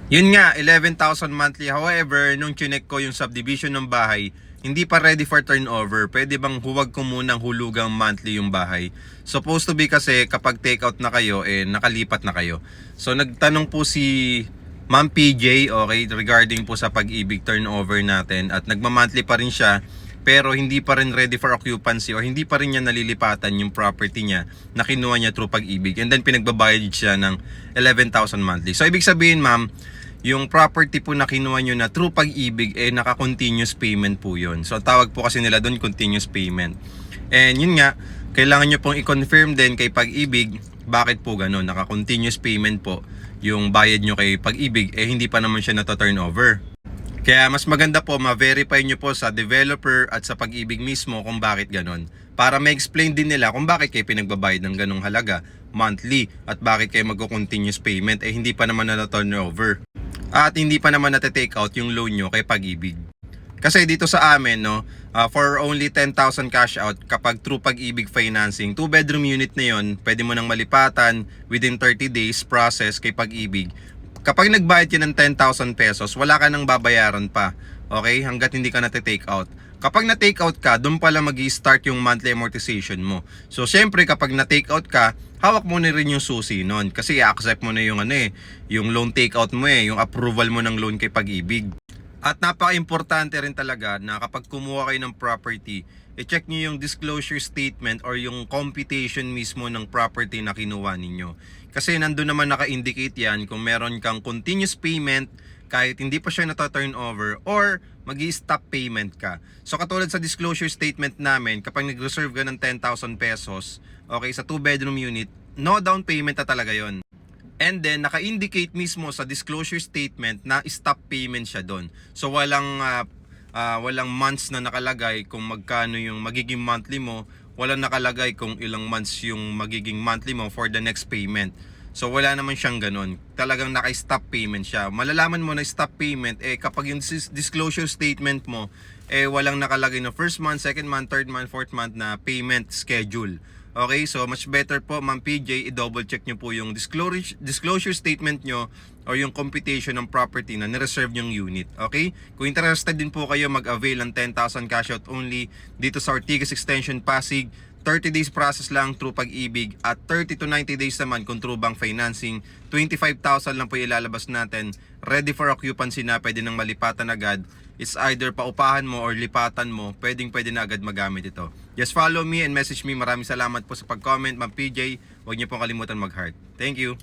Yun nga, 11,000 monthly. However, nung chinek ko yung subdivision ng bahay, hindi pa ready for turnover. Pwede bang huwag ko munang hulugang monthly yung bahay? Supposed to be kasi kapag take out na kayo, nakalipat na kayo. So nagtanong po si Ma'am PJ, okay, regarding po sa pag-ibig turnover natin, at nagma-monthly pa rin siya, pero hindi pa rin ready for occupancy or hindi pa rin niya nalilipatan yung property niya na kinuha niya through pag-ibig, and then pinagbabayad siya ng 11,000 monthly. So ibig sabihin, ma'am, yung property po na kinuha nyo na through pag-ibig, naka-continuous payment po yun. So tawag po kasi nila doon continuous payment. And yun nga, kailangan nyo pong i-confirm din kay pag-ibig bakit po gano'n, naka-continuous payment po yung bayad nyo kay pag-ibig, hindi pa naman siya na-turnover. Kaya mas maganda po ma-verify nyo po sa developer at sa pag-ibig mismo kung bakit ganon. Para ma-explain din nila kung bakit kayo pinagbabayad ng ganong halaga monthly at bakit kayo mag-continuous payment, hindi pa naman na-turnover. At hindi pa naman na-take out yung loan nyo kay pag-ibig. Kasi dito sa amin, no, for only 10,000 cash out kapag through pag-ibig financing, 2-bedroom unit na yon, pwede mo nang malipatan within 30 days process kay pag-ibig. Kapag nagbayad ka ng 10,000 pesos, wala ka nang babayaran pa. Okay? Hanggat hindi ka na-take out. Kapag na-take out ka, doon pala mag-i-start yung monthly amortization mo. So, syempre, kapag na-take out ka, hawak mo na rin yung susi nun. Kasi i-accept mo na yung yung loan take out mo yung approval mo ng loan kay pag-ibig. At napaka-importante rin talaga na kapag kumuha kayo ng property, i-check nyo yung disclosure statement or yung computation mismo ng property na kinuha ninyo. Kasi nandun naman naka-indicate yan kung meron kang continuous payment kahit hindi pa siya nata-turnover or mag-i-stop payment ka. So katulad sa disclosure statement namin, kapag nag-reserve ka ng 10,000 pesos, okay, sa 2-bedroom unit, no down payment na talaga yon. And then, naka-indicate mismo sa disclosure statement na stop payment siya doon. So, walang months na nakalagay kung magkano yung magiging monthly mo. Walang nakalagay kung ilang months yung magiging monthly mo for the next payment. So, wala naman siyang ganun. Talagang naka-stop payment siya. Malalaman mo na stop payment, kapag yung disclosure statement mo, walang nakalagay na first month, second month, third month, fourth month na payment schedule. Okay, so much better po, Ma'am PJ, i-double check nyo po yung disclosure statement nyo or yung computation ng property na nireserve yung unit. Okay? Kung interested din po kayo mag-avail ng 10,000 cash out only dito sa Ortigas Extension Pasig, 30 days process lang through pag-ibig at 30 to 90 days naman kung through bank financing. 25,000 lang po ilalabas natin. Ready for occupancy na, pwede nang malipatan agad. It's either paupahan mo or lipatan mo, pwede na agad magamit ito. Just follow me and message me. Maraming salamat po sa pag-comment, Ma'am PJ. Huwag niyo pong kalimutan mag-heart. Thank you.